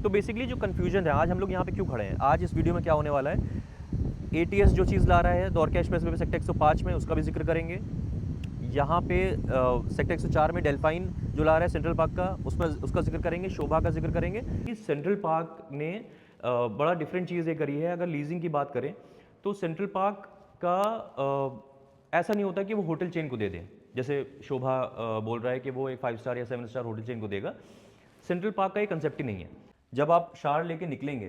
तो बेसिकली जो कन्फ्यूजन है, आज हम लोग यहाँ पे क्यों खड़े हैं, आज इस वीडियो में क्या होने वाला है, एटीएस जो चीज़ ला रहा है द्वारका एक्सप्रेसवे पे सेक्टर 105 में, उसका भी जिक्र करेंगे। यहाँ पे सेक्टर 104 में डेल्फाइन जो ला रहा है सेंट्रल पार्क का, उसमें उसका जिक्र करेंगे, शोभा का जिक्र करेंगे। इस सेंट्रल पार्क ने बड़ा डिफरेंट चीज़ ये करी है। अगर लीजिंग की बात करें तो सेंट्रल पार्क का ऐसा नहीं होता कि वो होटल चेन को दे दें, जैसे शोभा बोल रहा है कि वो एक 5 स्टार या 7 स्टार होटल चेन को देगा। सेंट्रल पार्क का ये कंसेप्ट ही नहीं है। जब आप शार लेके निकलेंगे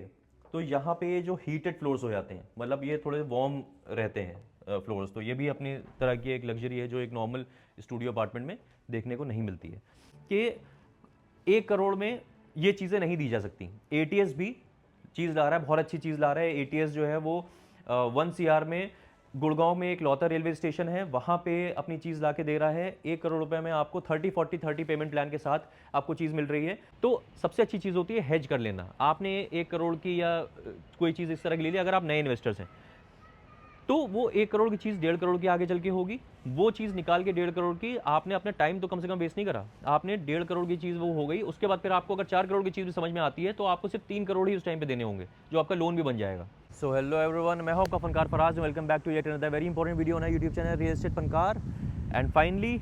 तो यहाँ पे जो हीटेड फ्लोर्स हो जाते हैं, मतलब ये थोड़े वार्म रहते हैं फ्लोर्स, तो ये भी अपनी तरह की एक लग्जरी है जो एक नॉर्मल स्टूडियो अपार्टमेंट में देखने को नहीं मिलती है। कि 1 करोड़ में ये चीज़ें नहीं दी जा सकती। एटीएस भी चीज़ ला रहा है, बहुत अच्छी चीज़ ला रहा है। एटीएस जो है वो 1 CR में गुड़गांव में एक लौता रेलवे स्टेशन है, वहाँ पे अपनी चीज़ ला के दे रहा है। 1 करोड़ रुपए में आपको 30-40-30 पेमेंट प्लान के साथ आपको चीज़ मिल रही है। तो सबसे अच्छी चीज़ होती है हेज कर लेना। आपने 1 करोड़ की या कोई चीज़ इस तरह की ले ली, अगर आप नए इन्वेस्टर्स हैं तो वो 1 करोड़ की चीज़ 1.5 करोड़ की आगे चल के होगी। वो चीज़ निकाल के 1.5 करोड़ की, आपने अपना टाइम तो कम से कम वेस्ट नहीं करा, आपने 1.5 करोड़ की चीज़ वो हो गई। उसके बाद फिर आपको अगर 4 करोड़ की चीज़ भी समझ में आती है तो आपको सिर्फ 3 करोड़ ही उस टाइम पे देने होंगे, जो आपका लोन भी बन जाएगा। सो हेलो एवरीवन, मैं हूं आपका Funkar Faraz, welcome back to yet another very important video on our YouTube channel real estate Funkar. And finally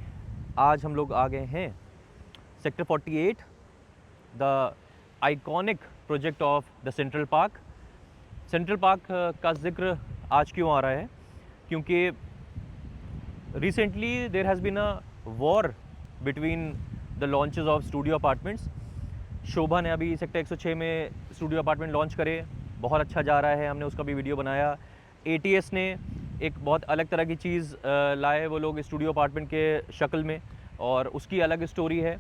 आज हम लोग आ गए हैं sector 48, the iconic project of the central park. Central park का जिक्र आज क्यों आ रहा है, क्योंकि recently there has been a war between the launches of studio apartments. Sobha ने अभी सेक्टर 106 में स्टूडियो अपार्टमेंट लॉन्च करे, बहुत अच्छा जा रहा है, हमने उसका भी वीडियो बनाया। एटीएस ने एक बहुत अलग तरह की चीज़ लाए वो लोग स्टूडियो अपार्टमेंट के शक्ल में, और उसकी अलग स्टोरी है।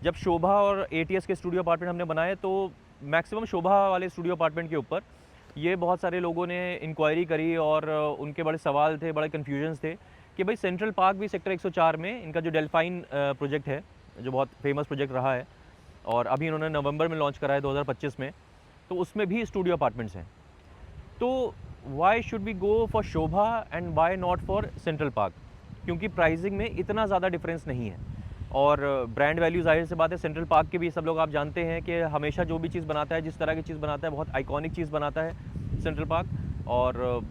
जब शोभा और एटीएस के स्टूडियो अपार्टमेंट हमने बनाए तो मैक्सिमम शोभा वाले स्टूडियो अपार्टमेंट के ऊपर ये बहुत सारे लोगों ने इंक्वायरी करी और उनके बड़े सवाल थे, बड़े कन्फ्यूजन्स थे कि भाई सेंट्रल पार्क भी सेक्टर 104 में इनका जो डेल्फाइन प्रोजेक्ट है, जो बहुत फेमस प्रोजेक्ट रहा है और अभी इन्होंने नवंबर में लॉन्च करा है 2025 में, तो उसमें भी स्टूडियो अपार्टमेंट्स हैं। तो why should we go for Sobha and why not for Central Park, क्योंकि प्राइसिंग में इतना ज़्यादा डिफरेंस नहीं है और ब्रांड वैल्यू जाहिर से बात है। सेंट्रल पार्क के भी सब लोग आप जानते हैं कि हमेशा जो भी चीज़ बनाता है, जिस तरह की चीज़ बनाता है, बहुत आइकॉनिक चीज़ बनाता है सेंट्रल पार्क। और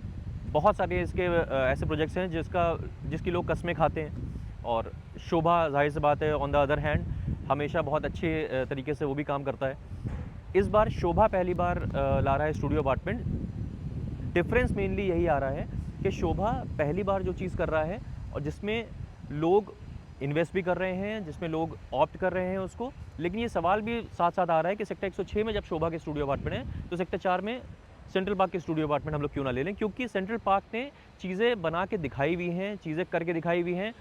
बहुत सारे इसके ऐसे प्रोजेक्ट्स हैं जिसकी लोग कस्में खाते हैं, और शोभा जाहिर से बात है ऑन द अदर हैंड हमेशा बहुत अच्छे तरीके से वो भी काम करता है। इस बार शोभा पहली बार ला रहा है स्टूडियो अपार्टमेंट। डिफरेंस मेनली यही आ रहा है कि शोभा पहली बार जो चीज़ कर रहा है और जिसमें लोग इन्वेस्ट भी कर रहे हैं, जिसमें लोग ऑप्ट कर रहे हैं उसको। लेकिन ये सवाल भी साथ साथ आ रहा है कि सेक्टर 106 में जब शोभा के स्टूडियो अपार्टमेंट है तो सेक्टर 4 में सेंट्रल पार्क के स्टूडियो अपार्टमेंट हम लोग क्यों ना ले लें, क्योंकि सेंट्रल पार्क ने चीज़ें बना के दिखाई हुई हैं, चीज़ें करके दिखाई हुई हैं।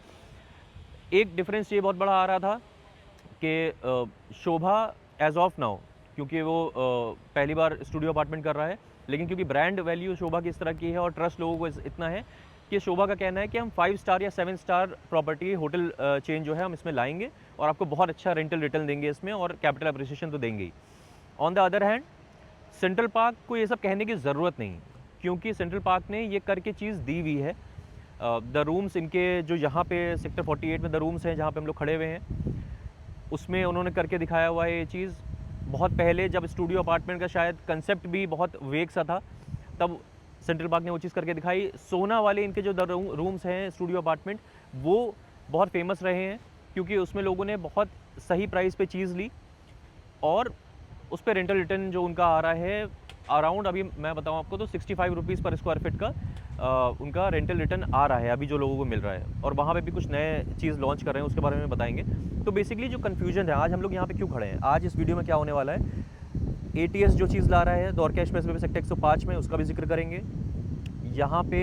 एक डिफरेंस ये बहुत बड़ा आ रहा था कि शोभा एज ऑफ नाउ, क्योंकि वो पहली बार स्टूडियो अपार्टमेंट कर रहा है, लेकिन क्योंकि ब्रांड वैल्यू शोभा की इस तरह की है और ट्रस्ट लोगों को इतना है कि शोभा का कहना है कि हम 5 स्टार या 7 स्टार प्रॉपर्टी होटल चेन जो है हम इसमें लाएंगे और आपको बहुत अच्छा रेंटल रिटर्न देंगे इसमें, और कैपिटल अप्रिसिएशन तो देंगे ही। On the other hand central park को ये सब कहने की ज़रूरत नहीं, क्योंकि सेंट्रल पार्क ने ये करके चीज़ दी हुई है। द रूम्स इनके जो यहाँ पे सेक्टर 48 में द रूम्स हैं जहाँ पे हम लोग खड़े हुए हैं, उसमें उन्होंने करके दिखाया हुआ है ये चीज़। बहुत पहले जब स्टूडियो अपार्टमेंट का शायद कंसेप्ट भी बहुत वेग सा था, तब सेंट्रल पार्क ने वो चीज़ करके दिखाई। सोना वाले इनके जो रूम्स हैं स्टूडियो अपार्टमेंट, वो बहुत फेमस रहे हैं, क्योंकि उसमें लोगों ने बहुत सही प्राइस पे चीज़ ली और उस पर रेंटल रिटर्न जो उनका आ रहा है अराउंड, अभी मैं बताऊं आपको तो 65 रुपीज़ पर स्क्वायर फीट का उनका रेंटल रिटर्न आ रहा है अभी जो लोगों को मिल रहा है। और वहाँ पे भी कुछ नए चीज़ लॉन्च कर रहे हैं, उसके बारे में बताएंगे। तो बेसिकली जो कन्फ्यूजन है, आज हम लोग यहाँ पे क्यों खड़े हैं, आज इस वीडियो में क्या होने वाला है, एटीएस जो चीज़ ला रहा है द्वारका एक्सप्रेसवे पे सेक्टर 105 में, उसका भी जिक्र करेंगे। यहाँ पे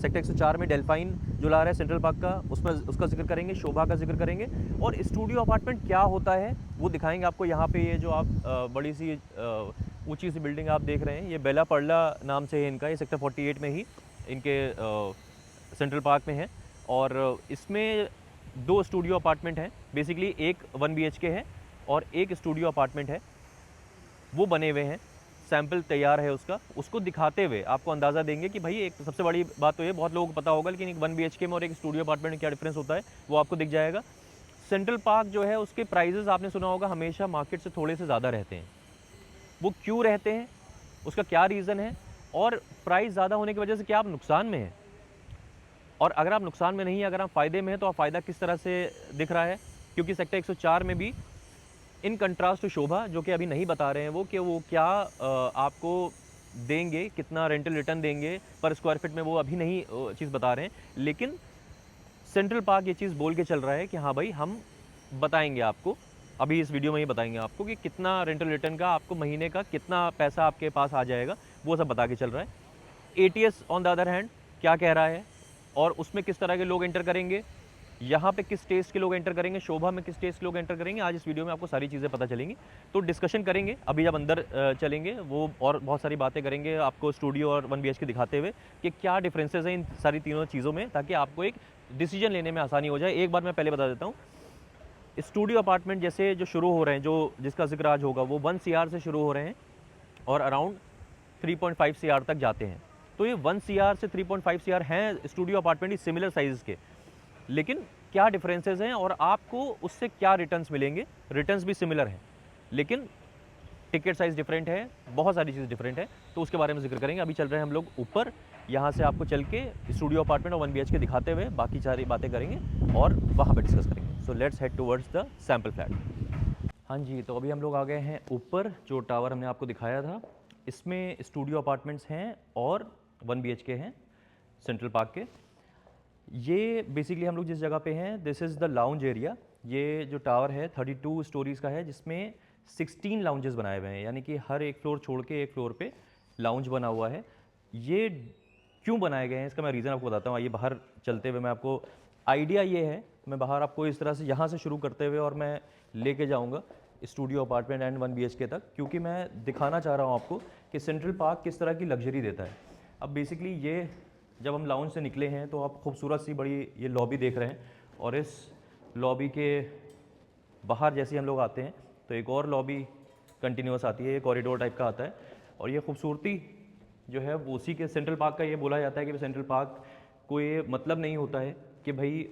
सेक्टर 104 में डेल्फाइन जो ला रहा है सेंट्रल पार्क का, उसमें उसका जिक्र करेंगे, शोभा का जिक्र करेंगे, और स्टूडियो अपार्टमेंट क्या होता है वो दिखाएंगे आपको। यहाँ पे ये जो आप बड़ी सी ऊंची सी बिल्डिंग आप देख रहे हैं, ये बेला पर्ला नाम से है इनका, ये सेक्टर 48 में ही इनके सेंट्रल पार्क में है। और इसमें 2 स्टूडियो अपार्टमेंट हैं बेसिकली, एक 1 BHK है और एक स्टूडियो अपार्टमेंट है, वो बने हुए हैं। सैंपल तैयार है उसका, उसको दिखाते हुए आपको अंदाज़ा देंगे कि भाई एक सबसे बड़ी बात तो ये बहुत लोगों को पता होगा, लेकिन एक 1 BHK में और एक स्टूडियो अपार्टमेंट में क्या डिफरेंस होता है वो आपको दिख जाएगा। सेंट्रल पार्क जो है उसके प्राइजेज़ आपने सुना होगा हमेशा मार्केट से थोड़े से ज़्यादा रहते हैं, वो क्यों रहते हैं, उसका क्या रीज़न है, और प्राइस ज़्यादा होने की वजह से क्या आप नुकसान में हैं, और अगर आप नुकसान में नहीं हैं, अगर आप फ़ायदे में हैं, तो आप फ़ायदा किस तरह से दिख रहा है। क्योंकि सेक्टर 104 में भी इन कंट्रास्ट टू शोभा, जो कि अभी नहीं बता रहे हैं वो, कि वो क्या आपको देंगे, कितना रेंटल रिटर्न देंगे पर स्क्वायर फीट में, वो अभी नहीं चीज़ बता रहे हैं। लेकिन सेंट्रल पार्क ये चीज़ बोल के चल रहा है कि हाँ भाई, हम बताएंगे आपको, अभी इस वीडियो में ही बताएंगे आपको कि कितना रेंटल रिटर्न का आपको महीने का कितना पैसा आपके पास आ जाएगा, वो सब बता के चल रहा है। ATS on the other hand क्या कह रहा है, और उसमें किस तरह के लोग एंटर करेंगे, यहाँ पे किस टेस्ट के लोग एंटर करेंगे, शोभा में किस टेस्ट के लोग एंटर करेंगे, आज इस वीडियो में आपको सारी चीज़ें पता चलेंगी। तो डिस्कशन करेंगे अभी जब अंदर चलेंगे, वो और बहुत सारी बातें करेंगे आपको स्टूडियो और 1 BHK दिखाते हुए कि क्या डिफरेंसेस हैं इन सारी तीनों चीज़ों में, ताकि आपको एक डिसीजन लेने में आसानी हो जाए। एक बार मैं पहले बता देता हूँ, स्टूडियो अपार्टमेंट जैसे जो शुरू हो रहे हैं, जो जिसका जिक्र आज होगा, वो 1 CR से शुरू हो रहे हैं और अराउंड 3.5 CR तक जाते हैं। तो ये 1 CR से 3.5 CR हैं स्टूडियो अपार्टमेंट ही सिमिलर साइज़ के, लेकिन क्या डिफरेंसेस हैं और आपको उससे क्या रिटर्न्स मिलेंगे। रिटर्न्स भी सिमिलर हैं, लेकिन टिकट साइज़ डिफरेंट है, बहुत सारी चीज़ डिफरेंट है, तो उसके बारे में जिक्र करेंगे। अभी चल रहे हैं हम लोग ऊपर, यहाँ से आपको चल के स्टूडियो अपार्टमेंट और 1 BHK दिखाते हुए बाकी सारी बातें करेंगे और वहाँ पे डिस्कस करेंगे। So let's head towards the sample flat. हाँ जी, तो अभी हम लोग आ गए हैं ऊपर, जो टावर हमने आपको दिखाया था। इसमें स्टूडियो अपार्टमेंट्स हैं और 1 BHK हैं सेंट्रल पार्क के। ये बेसिकली हम लोग जिस जगह पे हैं, this is the lounge area. ये जो टावर है 32 स्टोरीज़ का है, जिसमें 16 लाउंजेस बनाए हुए हैं, यानी कि हर एक फ्लोर छोड़ के एक फ्लोर पे लाउंज बना हुआ है। ये क्यों बनाए गए हैं, इसका मैं रीज़न आपको बताता हूँ। आइए बाहर चलते हुए मैं आपको, आइडिया ये है, मैं बाहर आपको इस तरह से यहाँ से शुरू करते हुए और मैं लेके जाऊँगा स्टूडियो अपार्टमेंट एंड 1 BHK तक, क्योंकि मैं दिखाना चाह रहा हूँ आपको कि सेंट्रल पार्क किस तरह की लग्जरी देता है। अब बेसिकली ये, जब हम लाउंज से निकले हैं तो आप खूबसूरत सी बड़ी ये लॉबी देख रहे हैं, और इस लॉबी के बाहर जैसे ही हम लोग आते हैं तो एक और लॉबी कंटिन्यूस आती है, ये कॉरिडोर टाइप का आता है। और ये खूबसूरती जो है वो उसी के सेंट्रल पार्क का, ये बोला जाता है कि सेंट्रल पार्क को ये मतलब नहीं होता है कि भाई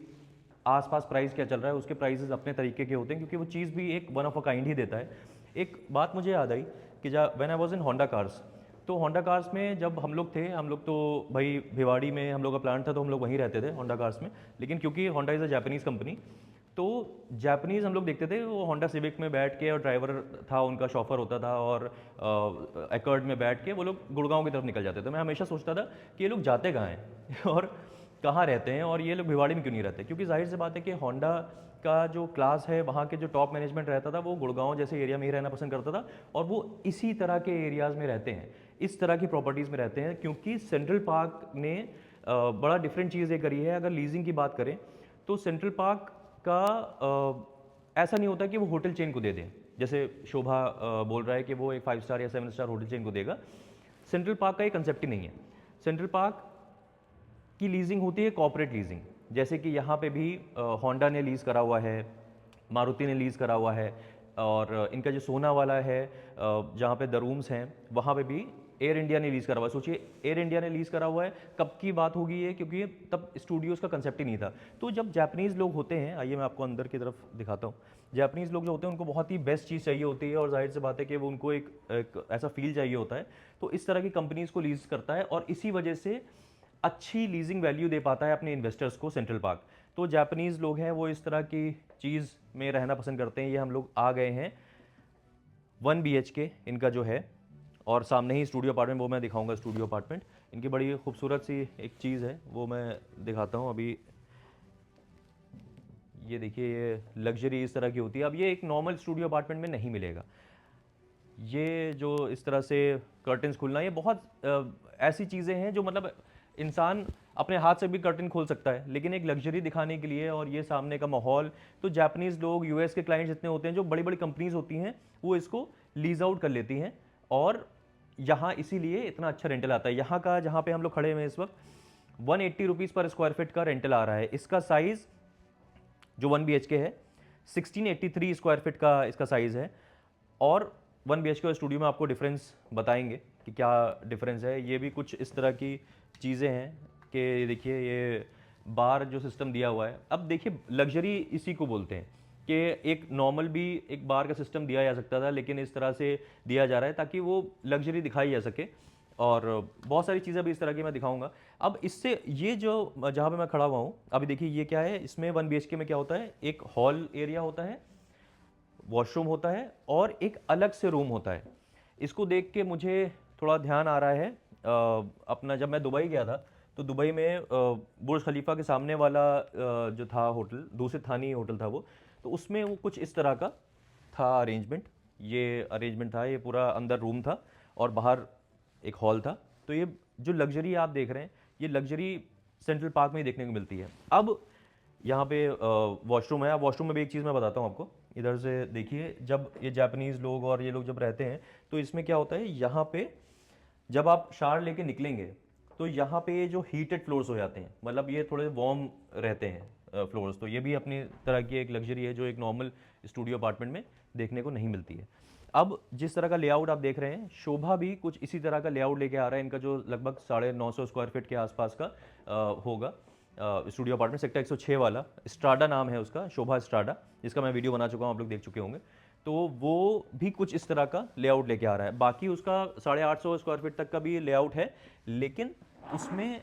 आसपास प्राइस क्या चल रहा है, उसके प्राइसेस अपने तरीके के होते हैं, क्योंकि वो चीज़ भी एक one of a kind he देता है। एक बात मुझे याद आई कि जब when I was in Honda cars, तो होंडा कार्स में जब हम लोग थे, हम लोग तो भाई भिवाड़ी में हम लोग का प्लांट था, तो हम लोग वहीं रहते थे होंडा कार्स में। लेकिन क्योंकि Honda is a Japanese company, तो जापानीज़ हम लोग देखते थे, वो होंडा सिविक में बैठ के, और ड्राइवर था उनका, शॉफर होता था, और एकॉर्ड में बैठ के वो लोग गुड़गांव की तरफ निकल जाते थे। मैं हमेशा सोचता था कि ये लोग जाते कहाँ हैं और कहाँ रहते हैं, और ये लोग भिवाड़ी में क्यों नहीं रहते, क्योंकि जाहिर सी बात है कि होंडा का जो क्लास है, वहाँ के जो टॉप मैनेजमेंट रहता था, वो गुड़गांव जैसे एरिया में ही रहना पसंद करता था, और वो इसी तरह के एरियाज़ में रहते हैं, इस तरह की प्रॉपर्टीज़ में रहते हैं, क्योंकि सेंट्रल पार्क ने बड़ा डिफरेंट चीज़ ये करी है। अगर लीजिंग की बात करें तो सेंट्रल पार्क का ऐसा नहीं होता कि वो होटल चेन को दे दें, जैसे शोभा बोल रहा है कि वो एक 5 स्टार या 7 स्टार होटल चेन को देगा। सेंट्रल पार्क का ये कंसेप्ट ही नहीं है। सेंट्रल पार्क की लीजिंग होती है कॉर्पोरेट लीजिंग, जैसे कि यहाँ पे भी होंडा ने लीज़ करा हुआ है, मारुति ने लीज़ करा हुआ है, और इनका जो सोना वाला है जहाँ पे द रूम्स हैं, वहाँ पे भी एयर इंडिया ने लीज़ करा हुआ है। सोचिए, एयर इंडिया ने लीज़ करा हुआ है, कब की बात होगी ये, क्योंकि तब स्टूडियोज़ का कंसेप्ट ही नहीं था। तो जब जापानीज़ लोग होते हैं, आइए मैं आपको अंदर की तरफ दिखाता हूँ। जापानीज़ लोग जो होते हैं उनको बहुत ही बेस्ट चीज़ चाहिए होती है, और जाहिर सी बात है कि वो उनको एक ऐसा फील चाहिए होता है, तो इस तरह की कंपनीज़ को लीज़ करता है, और इसी वजह से अच्छी लीजिंग वैल्यू दे पाता है अपने इन्वेस्टर्स को सेंट्रल पार्क। तो जापानीज़ लोग हैं, वो इस तरह की चीज़ में रहना पसंद करते हैं। ये हम लोग आ गए हैं 1 BHK इनका जो है, और सामने ही स्टूडियो अपार्टमेंट, वो मैं दिखाऊंगा स्टूडियो अपार्टमेंट। इनकी बड़ी खूबसूरत सी एक चीज़ है, वो मैं दिखाता हूँ अभी। ये देखिए, ये लग्जरी इस तरह की होती है। अब ये एक नॉर्मल स्टूडियो अपार्टमेंट में नहीं मिलेगा। ये जो इस तरह से कर्टन्स खुलना, ये बहुत ऐसी चीज़ें हैं जो मतलब इंसान अपने हाथ से भी कर्टन खोल सकता है, लेकिन एक लग्जरी दिखाने के लिए, और ये सामने का माहौल, तो जापानीज़ लोग, यूएस के क्लाइंट्स इतने होते हैं, जो बड़ी बड़ी कंपनीज होती हैं, वो इसको लीज आउट कर लेती हैं, और यहाँ इसीलिए इतना अच्छा रेंटल आता है। यहाँ का जहाँ पे हम लोग खड़े हुए हैं इस वक्त, 180 रुपीज़ पर स्क्वायर फीट का रेंटल आ रहा है। इसका साइज़ जो 1 BHK है, 1683 स्क्वायर फीट का इसका साइज़ है। और 1 BHK और स्टूडियो में आपको डिफरेंस बताएंगे कि क्या डिफरेंस है। ये भी कुछ इस तरह की चीज़ें हैं कि देखिए, ये बार जो सिस्टम दिया हुआ है। अब देखिए, लग्जरी इसी को बोलते हैं कि एक नॉर्मल भी एक बार का सिस्टम दिया जा सकता था, लेकिन इस तरह से दिया जा रहा है ताकि वो लग्जरी दिखाई जा सके। और बहुत सारी चीज़ें भी इस तरह की मैं दिखाऊंगा। अब इससे ये जो जहाँ पे मैं खड़ा हुआ हूँ अभी, देखिए ये क्या है, इसमें 1 BHK में क्या होता है, एक हॉल एरिया होता है, वॉशरूम होता है और एक अलग से रूम होता है। इसको देख के मुझे थोड़ा ध्यान आ रहा है अपना, जब मैं दुबई गया था तो दुबई में बुर्ज खलीफा के सामने वाला जो था होटल, दूसरे थानी होटल था वो, तो उसमें वो कुछ इस तरह का था अरेंजमेंट। ये अरेंजमेंट था, ये पूरा अंदर रूम था और बाहर एक हॉल था। तो ये जो लग्जरी आप देख रहे हैं, ये लग्जरी सेंट्रल पार्क में ही देखने को मिलती है। अब यहाँ पे वॉशरूम है। अब वॉशरूम में भी एक चीज़ मैं बताता हूँ आपको, इधर से देखिए। जब ये जापानीज़ लोग और ये लोग जब रहते हैं तो इसमें क्या होता है, यहाँ पे जब आप शावर लेके निकलेंगे तो यहाँ पे ये जो हीटेड फ्लोर्स हो जाते हैं, मतलब ये थोड़े वार्म रहते हैं फ्लोर्स। तो ये भी अपनी तरह की एक लग्जरी है जो एक नॉर्मल स्टूडियो अपार्टमेंट में देखने को नहीं मिलती है। अब जिस तरह का लेआउट आप देख रहे हैं, शोभा भी कुछ इसी तरह का लेआउट लेके आ रहा है। इनका जो लगभग 950 स्क्वायर फीट के आसपास का होगा स्टूडियो अपार्टमेंट, सेक्टर 106 वाला। स्ट्राडा नाम है उसका, शोभा स्ट्राडा, जिसका मैं वीडियो बना चुका हूँ, आप लोग देख चुके होंगे। तो वो भी कुछ इस तरह का लेआउट लेके आ रहा है। बाकी उसका 850 स्क्वायर फीट तक का भी लेआउट है, लेकिन उसमें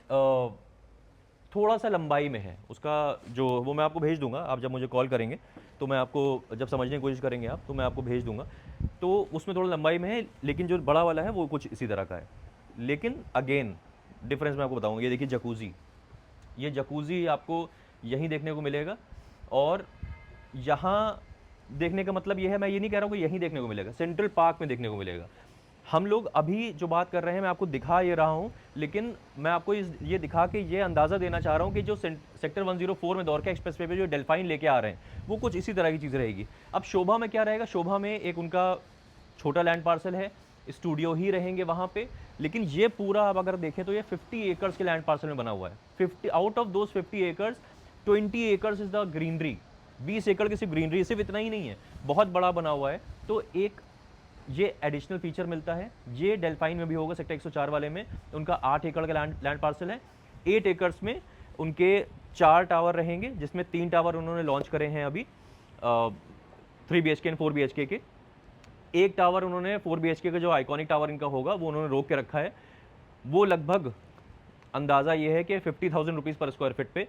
थोड़ा सा लंबाई में है उसका। जो वो मैं आपको भेज दूंगा, आप जब मुझे कॉल करेंगे तो मैं आपको, जब समझने की कोशिश करेंगे आप, तो मैं आपको भेज दूंगा। तो उसमें थोड़ा लंबाई में है, लेकिन जो बड़ा वाला है वो कुछ इसी तरह का है। लेकिन अगेन डिफरेंस मैं आपको बताऊंगा। ये देखिए जकूज़ी, ये जकूज़ी आपको यहीं देखने को मिलेगा। और यहाँ देखने का मतलब ये है, मैं ये नहीं कह रहा हूँ कि यहीं देखने को मिलेगा, सेंट्रल पार्क में देखने को मिलेगा। हम लोग अभी जो बात कर रहे हैं मैं आपको दिखा ये रहा हूँ, लेकिन मैं आपको ये दिखा के ये अंदाज़ा देना चाह रहा हूँ कि जो सेक्टर 104 में द्वारका एक्सप्रेस वे पे जो डेल्फाइन लेके आ रहे हैं वो कुछ इसी तरह की चीज़ रहेगी। अब शोभा में क्या रहेगा, शोभा में एक उनका छोटा लैंड पार्सल है, स्टूडियो ही रहेंगे वहाँ पे। लेकिन ये पूरा आप अगर देखें तो ये 50 एकर्स के लैंड पार्सल में बना हुआ है। 50 out of those 50 acres, 20 acres is the greenery. 20 एकड़ की सिर्फ ग्रीनरी, सिर्फ इतना ही नहीं है, बहुत बड़ा बना हुआ है। तो एक ये एडिशनल फीचर मिलता है। ये डेल्फाइन में भी होगा, सेक्टर 104 वाले में उनका 8 एकड़ का लैंड पार्सल है। 8 एकर्स में उनके 4 टावर रहेंगे, जिसमें 3 टावर उन्होंने लॉन्च करे हैं अभी 3 BHK एंड 4 BHK के। एक टावर उन्होंने 4 BHK का जो आइकॉनिक टावर इनका होगा वो उन्होंने रोक के रखा है। वो लगभग अंदाज़ा ये है कि 50,000 रुपीज़ पर स्क्वायर फीट पे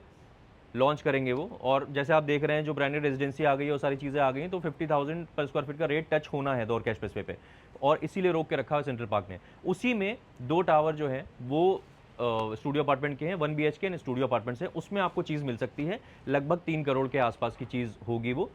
लॉन्च करेंगे वो। और जैसे आप देख रहे हैं जो ब्रांडेड रेजिडेंसी आ गई है, वो सारी चीज़ें आ गई हैं, तो 50,000 पर स्क्वायर फीट का रेट टच होना है द्वारका एक्सप्रेस पे, और इसीलिए रोक के रखा है सेंट्रल पार्क ने। उसी में 2 टावर जो है वो स्टूडियो अपार्टमेंट के हैं, 1 BHK एंड स्टूडियो अपार्टमेंट से। उसमें आपको चीज़ मिल सकती है, लगभग 3 करोड़ के आसपास की चीज़ होगी वो।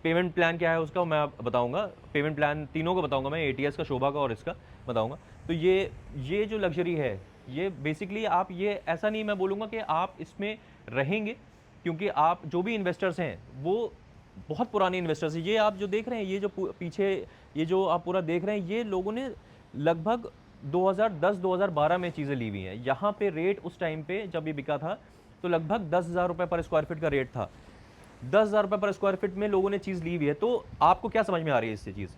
पेमेंट प्लान क्या है उसका मैं बताऊंगा, पेमेंट प्लान तीनों को बताऊंगा मैं, ATS का, शोभा का और इसका बताऊंगा। तो ये जो लग्जरी है, ये बेसिकली आप, ये ऐसा नहीं मैं बोलूँगा कि आप इसमें रहेंगे, क्योंकि आप जो भी इन्वेस्टर्स हैं वो बहुत पुराने इन्वेस्टर्स हैं। ये आप जो देख रहे हैं, ये जो पीछे ये जो आप पूरा देख रहे हैं, ये लोगों ने लगभग 2010-2012 में चीज़ें ली हुई हैं। यहाँ पे रेट उस टाइम पे जब ये बिका था तो लगभग 10,000 रुपये पर स्क्वायर फीट का रेट था। 10,000 रुपये पर स्क्वायर फीट में लोगों ने चीज़ ली हुई है। तो आपको क्या समझ में आ रही है इससे चीज़,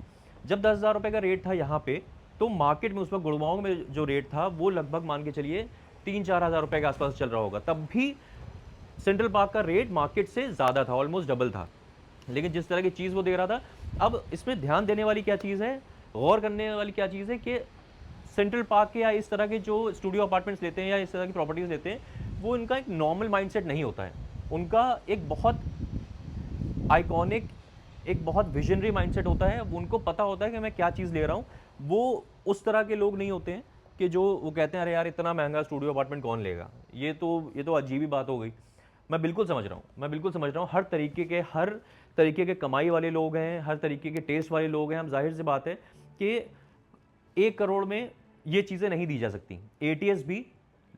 जब 10,000 रुपये का रेट था यहाँ पे, तो मार्केट में उस वक्त गुड़गांव में जो रेट था वो लगभग मान के चलिए 3-4 हज़ार रुपये के आसपास चल रहा होगा। तब भी सेंट्रल पार्क का रेट मार्केट से ज़्यादा था, ऑलमोस्ट डबल था। लेकिन जिस तरह की चीज़ वो दे रहा था, अब इसमें ध्यान देने वाली क्या चीज़ है, गौर करने वाली क्या चीज़ है कि सेंट्रल पार्क के या इस तरह के जो स्टूडियो अपार्टमेंट्स लेते हैं या इस तरह की प्रॉपर्टीज़ लेते हैं, वो इनका एक नॉर्मल माइंडसेट नहीं होता है। उनका एक बहुत आइकॉनिक, एक बहुत विजनरी माइंडसेट होता है। उनको पता होता है कि मैं क्या चीज़ ले रहा हूँ। वो उस तरह के लोग नहीं होते हैं कि जो वो कहते हैं अरे यार इतना महंगा स्टूडियो अपार्टमेंट कौन लेगा। ये तो अजीब ही बात हो गई। मैं बिल्कुल समझ रहा हूँ, मैं बिल्कुल समझ रहा हूँ। हर तरीके के कमाई वाले लोग हैं, हर तरीके के टेस्ट वाले लोग हैं। हम जाहिर सी बात है कि 1 करोड़ में ये चीज़ें नहीं दी जा सकती। ATS भी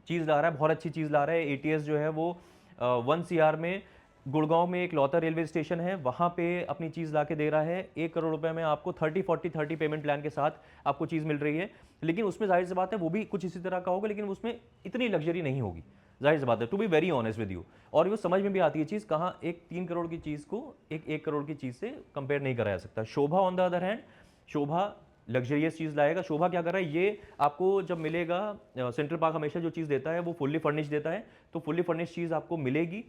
चीज़ ला रहा है, बहुत अच्छी चीज़ ला रहा है। ATS जो है वो 1 CR में गुड़गांव में एक लौता रेलवे स्टेशन है, वहाँ पे अपनी चीज़ ला के दे रहा है। 1 करोड़ रुपए में आपको 30-40-30 पेमेंट प्लान के साथ आपको चीज़ मिल रही है। लेकिन उसमें जाहिर सी बात है वो भी कुछ इसी तरह का होगा, लेकिन उसमें इतनी लग्जरी नहीं होगी, जाहिर सी बात है, to be very honest with you. और वो समझ में भी आती है चीज़, कहाँ एक 3 करोड़ की चीज़ को एक 1 करोड़ की चीज़ से कंपेयर नहीं करा जा सकता। Sobha on the other hand, Sobha luxurious चीज़ लाएगा। शोभा क्या कर रहा है, ये आपको जब मिलेगा, सेंट्रल पार्क हमेशा जो चीज़ देता है वो फुल्ली फर्निश देता है, तो फुल्ली फर्निश चीज़ आपको मिलेगी।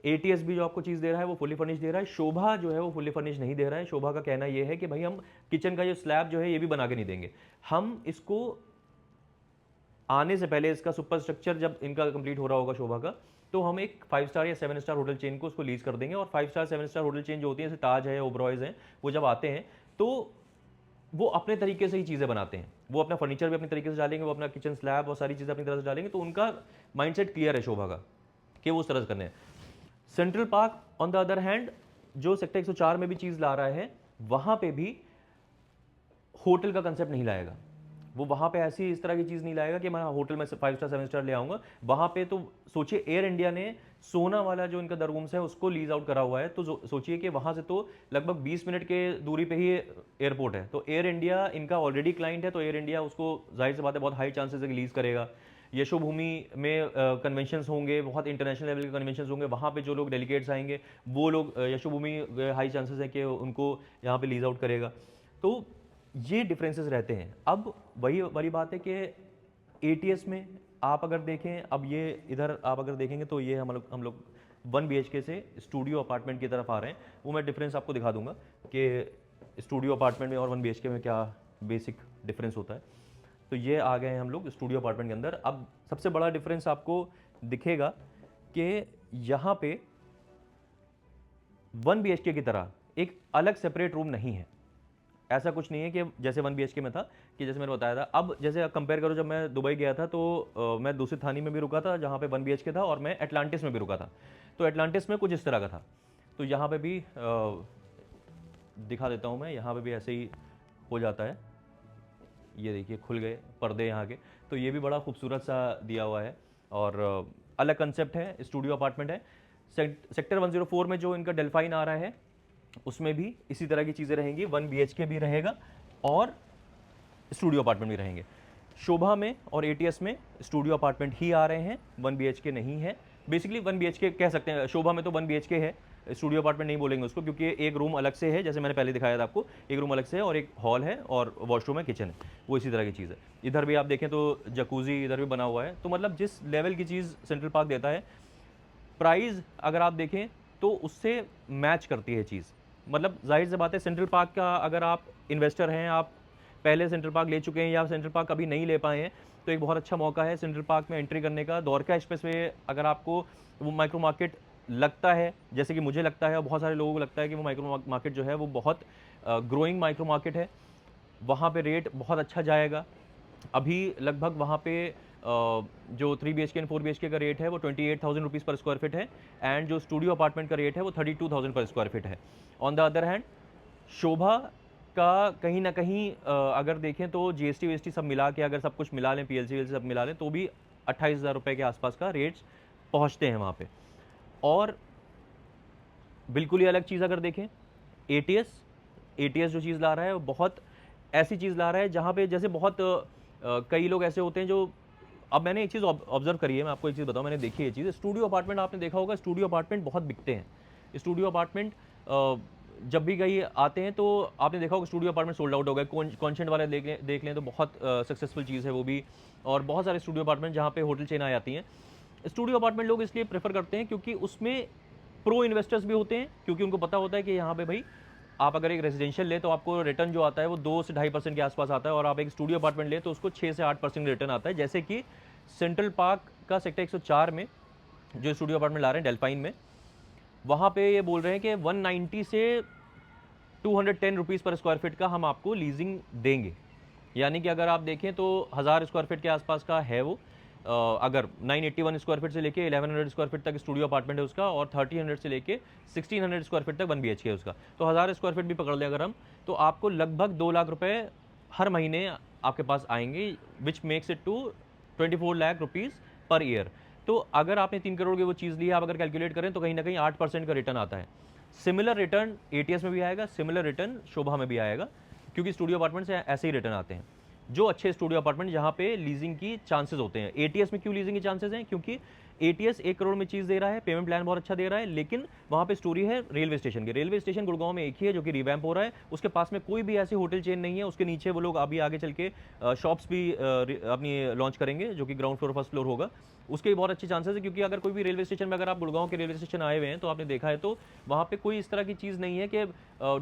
एटीएस भी जो आपको चीज़ दे रहा है वो फुली फर्निश दे रहा है। शोभा जो है वो फुली फर्निश नहीं दे रहा है। शोभा का कहना ये है कि भाई हम किचन का जो स्लैब जो है ये भी बना के नहीं देंगे, हम इसको आने से पहले इसका सुपर स्ट्रक्चर जब इनका कंप्लीट हो रहा होगा शोभा का, तो हम एक 5 स्टार या 7 स्टार होटल चेन को उसको लीज कर देंगे। और 5 स्टार 7 स्टार होटल चेन जो होती है जैसे ताज है, ओबरॉयज हैं, वो जब आते हैं तो वो अपने तरीके से ही चीज़ें बनाते हैं। वो अपना फर्नीचर भी अपने तरीके से डालेंगे, वो अपना किचन स्लैब और सारी चीज़ें अपनी तरह से डालेंगे, तो उनका माइंडसेट क्लियर है शोभा का कि वो उस तरह से करने हैं। Central park on the other hand जो सेक्टर 104 में भी चीज़ ला रहा है, वहाँ पे भी होटल का कंसेप्ट नहीं लाएगा। वो वहाँ पे ऐसी इस तरह की चीज़ नहीं लाएगा कि मैं होटल में 5 स्टार 7 स्टार ले आऊँगा। वहाँ पे तो सोचिए एयर इंडिया ने सोना वाला जो इनका द रूम्स है उसको लीज आउट करा हुआ है, तो सोचिए कि वहाँ से तो लगभग 20 मिनट के दूरी पे ही एयरपोर्ट है। तो एयर इंडिया इनका ऑलरेडी क्लाइंट है, तो एयर इंडिया उसको जाहिर सी बात है बहुत हाई चांसेस है कि लीज करेगा। यशोभूमि में कन्वेंशंस होंगे, बहुत इंटरनेशनल लेवल के कन्वेंशंस होंगे, वहाँ पे जो लोग डेलीगेट्स आएंगे वो लोग यशोभूमि हाई चांसेस है कि उनको यहाँ पे लीज आउट करेगा। तो ये डिफरेंसेस रहते हैं। अब वही वाली बात है कि एटीएस में आप अगर देखें, अब ये इधर आप अगर देखेंगे तो ये हम लोग 1 BHK से स्टूडियो अपार्टमेंट की तरफ आ रहे हैं। वो मैं डिफरेंस आपको दिखा दूंगा कि स्टूडियो अपार्टमेंट में और 1 BHK में क्या बेसिक डिफरेंस होता है। तो ये आ गए हैं हम लोग स्टूडियो अपार्टमेंट के अंदर। अब सबसे बड़ा डिफरेंस आपको दिखेगा कि यहाँ पे 1 BHK की तरह एक अलग सेपरेट रूम नहीं है। ऐसा कुछ नहीं है कि जैसे 1 BHK में था कि जैसे मैंने बताया था। अब जैसे कंपेयर करो, जब मैं दुबई गया था तो मैं दूसरी थानी में भी रुका था जहाँ पे 1 BHK था, और मैं एटलांटिस में भी रुका था। तो एटलांटिस में कुछ इस तरह का था। तो यहाँ पे भी दिखा देता हूँ मैं, यहाँ पे भी ऐसे ही हो जाता है। ये देखिए खुल गए पर्दे यहाँ के, तो ये भी बड़ा खूबसूरत सा दिया हुआ है और अलग कंसेप्ट है, स्टूडियो अपार्टमेंट है। सेक्टर 104 में जो इनका डेल्फाइन आ रहा है उसमें भी इसी तरह की चीज़ें रहेंगी। 1 BHK भी रहेगा और स्टूडियो अपार्टमेंट भी रहेंगे। शोभा में और एटीएस में स्टूडियो अपार्टमेंट ही आ रहे हैं, 1 BHK नहीं है। बेसिकली 1 BHK कह सकते हैं, शोभा में तो 1 BHK है, स्टूडियो अपार्टमेंट नहीं बोलेंगे उसको, क्योंकि एक रूम अलग से है, जैसे मैंने पहले दिखाया था आपको, एक रूम अलग से है और एक हॉल है और वॉशरूम है, किचन है, वो इसी तरह की चीज़ है। इधर भी आप देखें तो जकूजी इधर भी बना हुआ है। तो मतलब जिस लेवल की चीज़ सेंट्रल पार्क देता है, प्राइस अगर आप देखें तो उससे मैच करती है चीज़। मतलब जाहिर सी बात है, सेंट्रल पार्क का अगर आप इन्वेस्टर हैं, आप पहले सेंट्रल पार्क ले चुके हैं या सेंट्रल पार्क कभी नहीं ले पाए हैं, तो एक बहुत अच्छा मौका है सेंट्रल पार्क में एंट्री करने का। द्वारका एक्सप्रेस वे अगर आपको वो माइक्रो मार्केट लगता है, जैसे कि मुझे लगता है और बहुत सारे लोगों को लगता है कि वो माइक्रो मार्केट जो है वो बहुत ग्रोइंग माइक्रो मार्केट है, वहाँ पे रेट बहुत अच्छा जाएगा। अभी लगभग वहाँ पे जो 3 BHK एंड 4 BHK का रेट है वो 28,000 रुपीज़ पर स्क्वायर फीट है, एंड जो स्टूडियो अपार्टमेंट का रेट है वो 32,000 पर स्क्वायर फीट है। ऑन द अदर हैंड शोभा का कहीं ना कहीं अगर देखें तो GST VST सब मिला के, अगर सब कुछ मिला लें, PLC VLC सब मिला लें, तो भी 28,000 रुपये के आसपास का रेट्स पहुँचते हैं वहाँ पे। और बिल्कुल ही अलग चीज़ अगर देखें, एटीएस जो चीज़ ला रहा है वो बहुत ऐसी चीज़ ला रहा है जहाँ पे जैसे बहुत कई लोग ऐसे होते हैं जो, अब मैंने एक चीज़ ऑब्जर्व करी है, मैं आपको एक चीज़ बताऊँ, मैंने देखी है ये चीज़। स्टूडियो अपार्टमेंट आपने देखा होगा, स्टूडियो अपार्टमेंट बहुत बिकते हैं। स्टूडियो अपार्टमेंट जब भी कहीं आते हैं तो आपने देखा होगा स्टूडियो अपार्टमेंट सोल्ड आउट हो गए। कॉन्सेंट वाले देख लें तो बहुत सक्सेसफुल चीज़ है वो भी, और बहुत सारे स्टूडियो अपार्टमेंट जहाँ पे होटल चेन आ जाती हैं। स्टूडियो अपार्टमेंट लोग इसलिए प्रेफर करते हैं क्योंकि उसमें प्रो इन्वेस्टर्स भी होते हैं, क्योंकि उनको पता होता है कि यहाँ पे भाई आप अगर एक रेजिडेंशियल ले तो आपको रिटर्न जो आता है वो 2 से 2.5% के आसपास आता है, और आप एक स्टूडियो अपार्टमेंट ले तो उसको 6 से 8% रिटर्न आता है। जैसे कि सेंट्रल पार्क का सेक्टर 104 में जो स्टूडियो अपार्टमेंट ला रहे हैं डेल्फाइन में, वहाँ पे ये बोल रहे हैं कि 190 से 210 रुपीज़ पर स्क्वायर फीट का हम आपको लीजिंग देंगे। यानी कि अगर आप देखें तो 1000 स्क्वायर फीट के आसपास का है वो। अगर 981 स्क्वायर फीट से लेके 1100 स्क्वायर फीट तक स्टूडियो अपार्टमेंट है उसका, और 1300 से लेके 1600 स्क्वायर फीट तक 1 BHK है उसका। तो 1000 स्क्वायर फीट भी पकड़ लें अगर हम, तो आपको लगभग 2 लाख रुपए हर महीने आपके पास आएंगे, which makes it to 24 lakh rupees per year. तो अगर आपने 3 करोड़ की वो चीज़ ली है, आप अगर कैलकुलेट करें तो कहीं ना कहीं 8% का रिटर्न आता है। सिमिलर रिटर्न एटीएस में भी आएगा, सिमिलर रिटर्न शोभा में भी आएगा, क्योंकि स्टूडियो अपार्टमेंट से ऐसे ही रिटर्न आते हैं जो अच्छे स्टूडियो अपार्टमेंट जहाँ पे लीजिंग की चांसेस होते हैं। एटीएस में क्यों लीजिंग के चांसेस हैं? क्योंकि एटीएस 1 करोड़ में चीज़ दे रहा है, पेमेंट प्लान बहुत अच्छा दे रहा है, लेकिन वहाँ पे स्टोरी है रेलवे स्टेशन की। रेलवे स्टेशन गुड़गांव में एक ही है जो कि रिवैम्प हो रहा है, उसके पास में कोई भी ऐसी होटल चेन नहीं है। उसके नीचे वो लोग अभी आगे चल के शॉप्स भी अपनी लॉन्च करेंगे जो कि ग्राउंड फ्लोर फर्स्ट फ्लोर होगा। उसके भी बहुत अच्छे चांसेस है, क्योंकि अगर कोई भी रेलवे स्टेशन में, अगर आप गुड़गांव के रेलवे स्टेशन आए हुए हैं तो आपने देखा है तो वहाँ पे कोई इस तरह की चीज़ नहीं है कि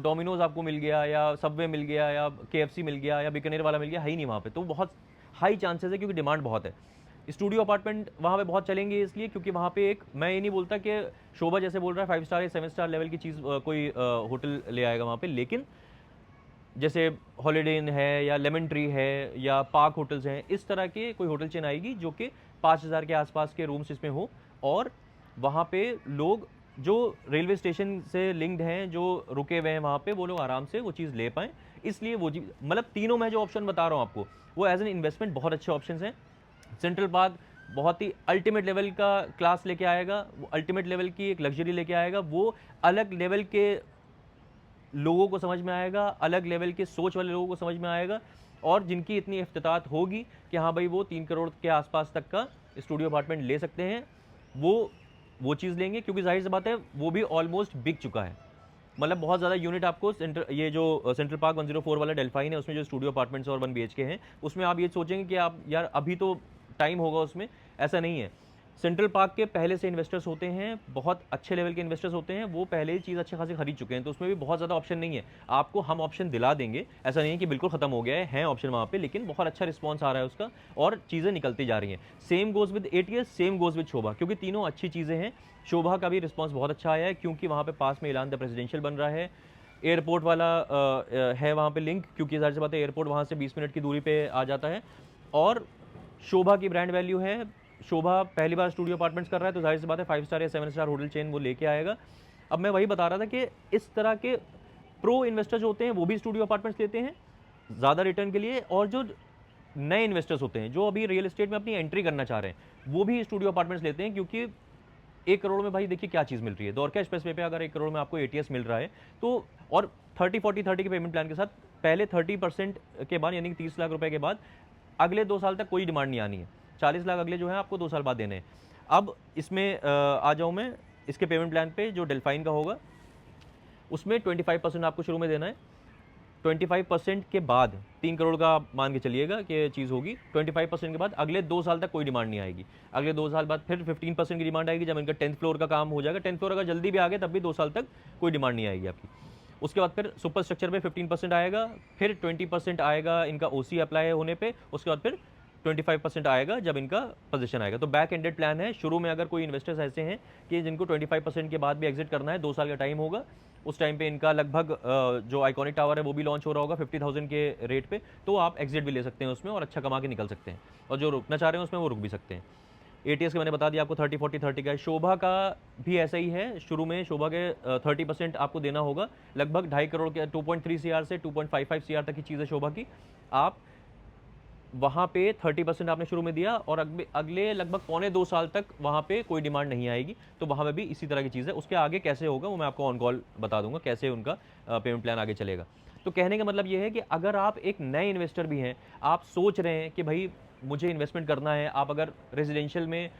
डोमिनोज आपको मिल गया या सबवे मिल गया या केएफसी मिल गया या बीकानेर वाला मिल गया, है ही नहीं वहाँ पे। तो बहुत हाई चांसेस है, क्योंकि डिमांड बहुत है। स्टूडियो अपार्टमेंट वहाँ पे बहुत चलेंगे इसलिए क्योंकि वहाँ पे एक, मैं ये नहीं बोलता कि शोभा जैसे बोल रहा है 5 स्टार या 7 स्टार लेवल की चीज़ कोई होटल ले आएगा वहाँ पे, लेकिन जैसे हॉलीडे इन है या लेमन ट्री है या पार्क होटल्स हैं, इस तरह के कोई होटल चेन आएगी जो कि 5,000 के आसपास के रूम्स इसमें हो, और वहाँ पे लोग जो रेलवे स्टेशन से लिंक्ड हैं, जो रुके हुए हैं वहाँ पे, वो लोग आराम से वो चीज़ ले पाएँ। इसलिए वो चीज़, मतलब तीनों मैं जो ऑप्शन बता रहा हूँ आपको, वो एज एन इन्वेस्टमेंट बहुत अच्छे ऑप्शन हैं। सेंट्रल पार्क बहुत ही अल्टीमेट लेवल का क्लास लेके आएगा, वो अल्टीमेट लेवल की एक लग्जरी लेके आएगा, वो अलग लेवल के लोगों को समझ में आएगा, अलग लेवल के सोच वाले लोगों को समझ में आएगा, और जिनकी इतनी इफ्तितात होगी कि हाँ भाई वो 3 करोड़ के आसपास तक का स्टूडियो अपार्टमेंट ले सकते हैं, वो चीज़ लेंगे, क्योंकि जाहिर सी बात है वो भी ऑलमोस्ट बिक चुका है। मतलब बहुत ज़्यादा यूनिट आपको ये जो सेंट्रल पार्क 104 वाला डेल्फाइन है, उसमें जो स्टूडियो अपार्टमेंट्स और 1 BHK हैं, उसमें आप ये सोचेंगे कि आप यार अभी तो टाइम होगा उसमें, ऐसा नहीं है। सेंट्रल पार्क के पहले से इन्वेस्टर्स होते हैं, बहुत अच्छे लेवल के इन्वेस्टर्स होते हैं, वो पहले ही चीज़ अच्छे खासी खरीद चुके हैं, तो उसमें भी बहुत ज़्यादा ऑप्शन नहीं है। आपको हम ऑप्शन दिला देंगे, ऐसा नहीं है कि बिल्कुल खत्म हो गया है ऑप्शन वहाँ पे, लेकिन बहुत अच्छा रिस्पॉन्स आ रहा है उसका और चीज़ें निकलती जा रही हैं। Same goes with ATS, same goes with Sobha, क्योंकि तीनों अच्छी चीज़ें हैं। शोभा का भी रिस्पॉन्स बहुत अच्छा आया है, क्योंकि वहाँ पे पास में एलान द प्रेसिडेंशियल बन रहा है, एयरपोर्ट वाला है वहाँ पे लिंक, क्योंकि जाहिर सी बात है एयरपोर्ट वहाँ से 20 मिनट की दूरी पे आ जाता है, और शोभा की ब्रांड वैल्यू है। शोभा पहली बार स्टूडियो अपार्टमेंट्स कर रहा है, तो जाहिर सी बात है 5 स्टार या 7 स्टार होटल चेन वो लेके आएगा। अब मैं वही बता रहा था कि इस तरह के प्रो इन्वेस्टर्स होते हैं वो भी स्टूडियो अपार्टमेंट्स लेते हैं ज़्यादा रिटर्न के लिए, और जो नए इन्वेस्टर्स होते हैं जो अभी रियल एस्टेट में अपनी एंट्री करना चाह रहे हैं, वो भी स्टूडियो अपार्टमेंट्स लेते हैं, क्योंकि 1 करोड़ में भाई देखिए क्या चीज़ मिल रही है। द्वारका एक्सप्रेसवे पे अगर 1 करोड़ में आपको एटीएस मिल रहा है, तो और 30-40-30 के पेमेंट प्लान के साथ, पहले 30% के बाद यानी कि 30 लाख रुपए के बाद अगले 2 साल तक कोई डिमांड नहीं आनी है। 40 लाख अगले जो है आपको 2 साल बाद देने हैं। अब इसमें आ जाऊँ मैं इसके पेमेंट प्लान पे, जो डेल्फाइन का होगा उसमें 25% आपको शुरू में देना है। 25% के बाद 3 करोड़ का आप मान के चलिएगा कि चीज़ होगी। 25% के बाद अगले 2 साल तक कोई डिमांड नहीं आएगी। अगले 2 साल बाद फिर 15% की डिमांड आएगी, जब इनका 10th फ्लोर का काम हो जाएगा। 10th फ्लोर अगर जल्दी भी आ गया तब भी 2 साल तक कोई डिमांड नहीं आएगी आपकी। उसके बाद फिर सुपर स्ट्रक्चर पे 15% आएगा, फिर 20% आएगा इनका ओसी अप्लाई होने पे, उसके बाद फिर 25% आएगा जब इनका पोजीशन आएगा। तो बैक एंडेड प्लान है। शुरू में अगर कोई इन्वेस्टर्स ऐसे हैं कि जिनको 25% के बाद भी एग्जिट करना है, 2 साल का टाइम होगा, उस टाइम पे इनका लगभग जो आइकॉनिक टावर है वो भी लॉन्च हो रहा होगा 50,000 के रेट पे, तो आप एग्जिट भी ले सकते हैं उसमें और अच्छा कमा के निकल सकते हैं, और जो रुकना चाह रहे हैं उसमें वो रुक भी सकते हैं। एटीएस का मैंने बता दिया आपको 30-40-30 का है। शोभा का भी ऐसा ही है। शुरू में शोभा के 30% आपको देना होगा, लगभग 2.5 करोड़ के 2.3 CR से 2.55 CR तक की चीज़ है शोभा की। आप वहाँ पे 30% आपने शुरू में दिया, और अगले लगभग 1.25 साल तक वहाँ पे कोई डिमांड नहीं आएगी, तो वहाँ पे भी इसी तरह की चीज़ है। उसके आगे कैसे होगा वो मैं आपको ऑन कॉल बता दूंगा, कैसे उनका पेमेंट प्लान आगे चलेगा। तो कहने का मतलब ये है कि अगर आप एक नए इन्वेस्टर भी हैं, आप सोच रहे हैं कि भाई मुझे इन्वेस्टमेंट करना है, आप अगर रेजिडेंशियल में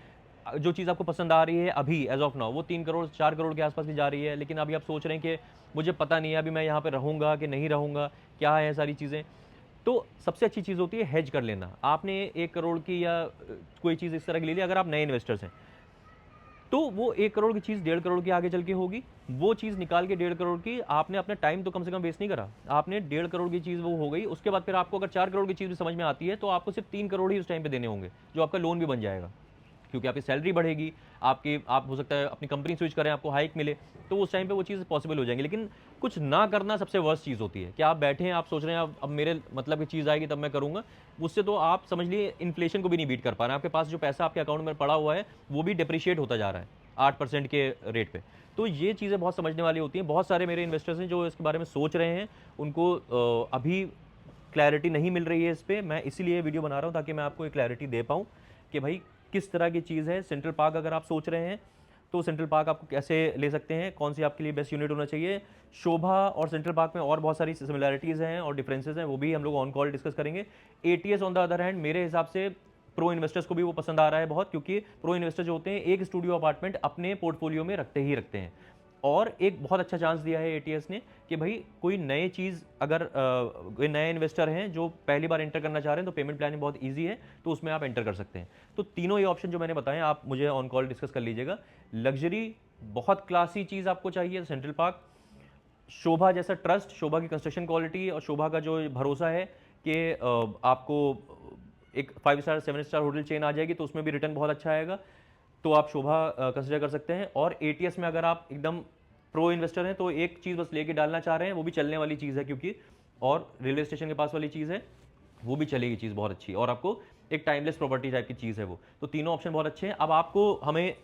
जो चीज़ आपको पसंद आ रही है अभी एज ऑफ नाउ, वो 3 करोड़ 4 करोड़ के आसपास की जा रही है, लेकिन अभी आप सोच रहे हैं कि मुझे पता नहीं है अभी मैं यहाँ पे रहूँगा कि नहीं रहूँगा, क्या है सारी चीज़ें, तो सबसे अच्छी चीज़ होती है हेज कर लेना। आपने 1 करोड़ की या कोई चीज़ इस तरह की ले ली, अगर आप नए इन्वेस्टर्स हैं तो वो 1 करोड़ की चीज़ 1.5 करोड़ की आगे चल के होगी। वो चीज़ निकाल के 1.5 करोड़ की, आपने अपना टाइम तो कम से कम वेस्ट नहीं करा, आपने 1.5 करोड़ की चीज़ वो हो गई। उसके बाद फिर आपको अगर 4 करोड़ की चीज़ भी समझ में आती है तो आपको सिर्फ 3 करोड़ ही उस टाइम पे देने होंगे, जो आपका लोन भी बन जाएगा, क्योंकि आपकी सैलरी बढ़ेगी, आप हो सकता है अपनी कंपनी स्विच करें, आपको हाइक मिले, तो उस टाइम पे वो चीज़ पॉसिबल हो जाएंगी। लेकिन कुछ ना करना सबसे वर्स्ट चीज़ होती है कि आप बैठे हैं, आप सोच रहे हैं अब मेरे मतलब की चीज़ आएगी तब मैं करूँगा, उससे तो आप समझ लिए इन्फ्लेशन को भी नहीं बीट कर पा रहे हैं। आपके पास जो पैसा आपके अकाउंट में पड़ा हुआ है वो भी डिप्रिशिएट होता जा रहा है 8% के रेट पे। तो ये चीज़ें बहुत समझने वाली होती हैं। बहुत सारे मेरे इन्वेस्टर्स हैं जो इसके बारे में सोच रहे हैं, उनको अभी क्लैरिटी नहीं मिल रही है इस पे। मैं इसीलिए वीडियो बना रहा हूँ ताकि मैं आपको एक क्लैरिटी दे पाऊँ कि भाई किस तरह की चीज़ है। सेंट्रल पार्क अगर आप सोच रहे हैं तो सेंट्रल पार्क आपको कैसे ले सकते हैं, कौन सी आपके लिए बेस्ट यूनिट होना चाहिए। शोभा और सेंट्रल पार्क में और बहुत सारी सिमिलैरिटीज़ हैं और डिफरेंसेस हैं, वो भी हम लोग ऑन कॉल डिस्कस करेंगे। ATS on the other hand मेरे हिसाब से प्रो इन्वेस्टर्स को भी वो पसंद आ रहा है बहुत, क्योंकि प्रो इन्वेस्टर जो होते हैं एक स्टूडियो अपार्टमेंट अपने पोर्टफोलियो में रखते ही रखते हैं। और एक बहुत अच्छा चांस दिया है एटीएस ने कि भाई कोई नई चीज़ अगर कोई नए इन्वेस्टर हैं जो पहली बार एंटर करना चाह रहे हैं तो पेमेंट प्लानिंग बहुत ईजी है, तो उसमें आप एंटर कर सकते हैं। तो तीनों ये ऑप्शन जो मैंने बताए आप मुझे ऑन कॉल डिस्कस कर लीजिएगा। लग्जरी बहुत क्लासी चीज़ आपको चाहिए सेंट्रल पार्क, शोभा जैसा ट्रस्ट, शोभा की कंस्ट्रक्शन क्वालिटी और शोभा का जो भरोसा है कि आपको एक 5 स्टार 7 स्टार होटल चेन आ जाएगी तो उसमें भी रिटर्न बहुत अच्छा आएगा, तो आप शोभा कंसिडर कर सकते हैं। और एटीएस में अगर आप एकदम प्रो इन्वेस्टर हैं तो एक चीज़ बस लेके डालना चाह रहे हैं, वो भी चलने वाली चीज़ है क्योंकि, और रेलवे स्टेशन के पास वाली चीज़ है, वो भी चलेगी चीज़ बहुत अच्छी, और आपको एक टाइमलेस प्रॉपर्टी टाइप की चीज़ है वो। तो तीनों ऑप्शन बहुत अच्छे हैं। अब आपको हमें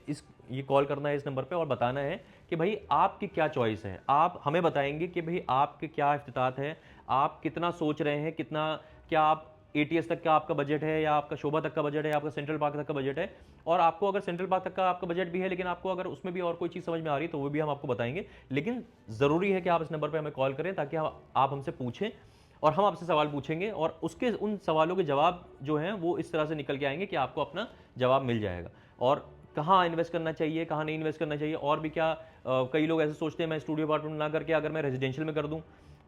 ये कॉल करना है इस नंबर पे और बताना है कि भाई आपकी क्या चॉइस है। आप हमें बताएंगे कि भाई आपके क्या इफ्तितात है, आप कितना सोच रहे हैं, कितना, क्या आप एटीएस तक का आपका बजट है, या आपका शोभा तक का बजट है, या आपका सेंट्रल पार्क तक का बजट है। और आपको अगर सेंट्रल पार्क तक का आपका बजट भी है लेकिन आपको अगर उसमें भी और कोई चीज़ समझ में आ रही है तो वो भी हम आपको बताएंगे। लेकिन ज़रूरी है कि आप इस नंबर पर हमें कॉल करें ताकि आप हमसे पूछें और हम आपसे सवाल पूछेंगे, और उसके उन सवालों के जवाब जो हैं वो इस तरह से निकल के आएंगे कि आपको अपना जवाब मिल जाएगा। और कहाँ इन्वेस्ट करना चाहिए, कहाँ नहीं इन्वेस्ट करना चाहिए, और भी क्या, कई लोग ऐसे सोचते हैं मैं स्टूडियो अपार्टमेंट ना करके अगर मैं रेजिडेंशियल में कर दूँ,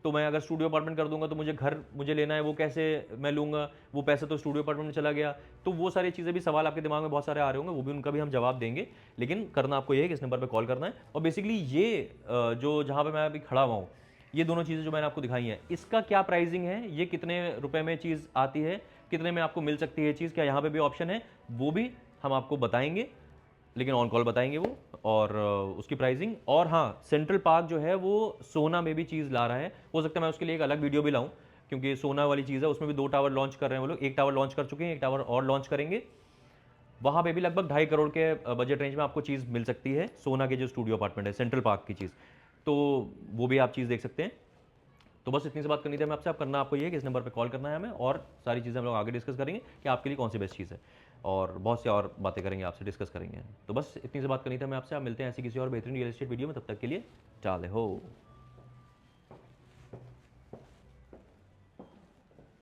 तो मैं अगर स्टूडियो अपार्टमेंट कर दूंगा तो मुझे घर मुझे लेना है, वो कैसे मैं लूँगा, वो पैसा तो स्टूडियो अपार्टमेंट में चला गया। तो वो सारी चीज़ें भी, सवाल आपके दिमाग में बहुत सारे आ रहे होंगे, वो भी उनका भी हम जवाब देंगे। लेकिन करना आपको ये है कि इस नंबर पर कॉल करना है। और बेसिकली ये जो जहाँ पर मैं अभी खड़ा हुआ हूँ, ये दोनों चीज़ें जो मैंने आपको दिखाई हैं, इसका क्या प्राइसिंग है, ये कितने रुपए में चीज़ आती है, कितने में आपको मिल सकती है चीज़, क्या यहाँ पे भी ऑप्शन है, वो भी हम आपको बताएंगे, लेकिन ऑन कॉल बताएंगे वो, और उसकी प्राइसिंग। और हाँ, सेंट्रल पार्क जो है वो सोना में भी चीज़ ला रहा है, हो सकता है मैं उसके लिए एक अलग वीडियो भी लाऊं, क्योंकि सोना वाली चीज़ है, उसमें भी 2 टावर लॉन्च कर रहे हैं वो लोग। एक टावर लॉन्च कर चुके हैं, एक टावर और लॉन्च करेंगे। वहाँ पे भी लगभग 2.5 करोड़ के बजट रेंज में आपको चीज़ मिल सकती है, सोना के जो स्टूडियो अपार्टमेंट है सेंट्रल पार्क की चीज़, तो वो भी आप चीज़ देख सकते हैं। तो बस इतनी सी बात करनी थी हमें आपसे। आप करना आपको ये है कि इस नंबर पे कॉल करना है हमें, और सारी चीज़ें हम लोग आगे डिस्कस करेंगे कि आपके लिए कौन सी बेस्ट चीज़ है, और बहुत सी और बातें करेंगे आपसे, डिस्कस करेंगे। तो बस इतनी सी बात करनी थी हमें आपसे। आप मिलते हैं ऐसी किसी और बेहतरीन रियल एस्टेट वीडियो में, तब तक के लिए चाले हो।